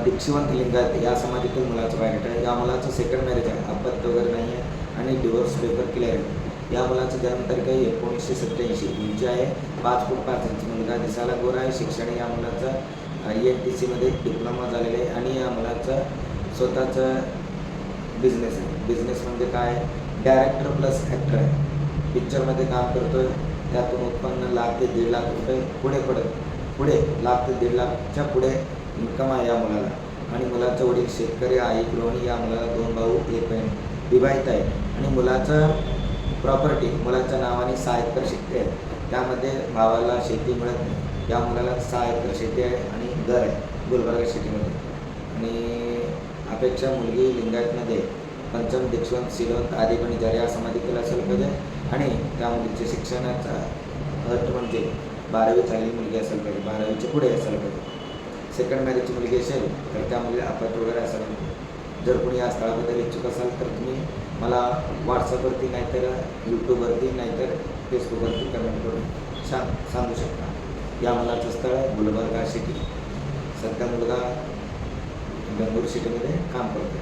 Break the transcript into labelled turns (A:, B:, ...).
A: दीक्षिवंत लिंगायत या समाजातील मुलाचं बायोडेटा आहे. या मुलाचं सेकंड मॅरेज आहे, अपत्य वगैरे नाही आहे आणि डिवोर्स पेपर क्लिअर आहे. या मुलाचं जन्मतारीख आहे 1987. उंची आहे 5 फूट 5 इंच. मुलगा दिसायला गोरा आहे. शिक्षण या मुलाचं ENTCमध्ये डिप्लोमा झालेलं आहे आणि या मुलाचं स्वतःचं बिझनेस आहे. बिझनेस म्हणजे काय, डायरेक्टर प्लस ॲक्टर आहे. पिक्चरमध्ये काम करतो आहे. त्यातून उत्पन्न लाख ते 1.5 लाख रुपये पुढे लाख ते 1.5 लाखच्या पुढे इन्कम आहे या मुलाला. आणि मुलाचं वडील शेतकरी, आई गृहिणी. या मुलाला 2 भाऊ 1 बहीण, विवाहित आहे. आणि मुलाचं प्रॉपर्टी मुलाच्या नावाने 6 एकर शेती आहे. त्यामध्ये भावाला शेती मिळत नाही. या मुलाला 6 एकर शेती आहे आणि घर आहे गुलबर्गा सिटीमध्ये. आणि अपेक्षा मुलगी लिंगायतमध्ये पंचम दीक्षवंत शीलवंत आदिपणी जर या समाधीतील असेल पाहिजे. आणि त्या मुलीच्या शिक्षणाचा अट म्हणजे 12वी झालेली मुलगी असेल पाहिजे, 12वीच्या पुढे असायला पाहिजे. सेकंड मॅरेजची मुलगी असेल तर त्या मुलीला अपत्य वगैरे असायला पाहिजे. जर कोणी या स्थळाबद्दल इच्छुक असाल तर तुम्ही मला व्हॉट्सअपवरती नाहीतर यूट्यूबवरती नाहीतर फेसबुकवरती कमेंट करून सांगू शकता. या मुलाचं स्थळ आहे गुलबर्गा सिटी. सध्या मुलगा बेंगळूर सिटीमध्ये काम करतो.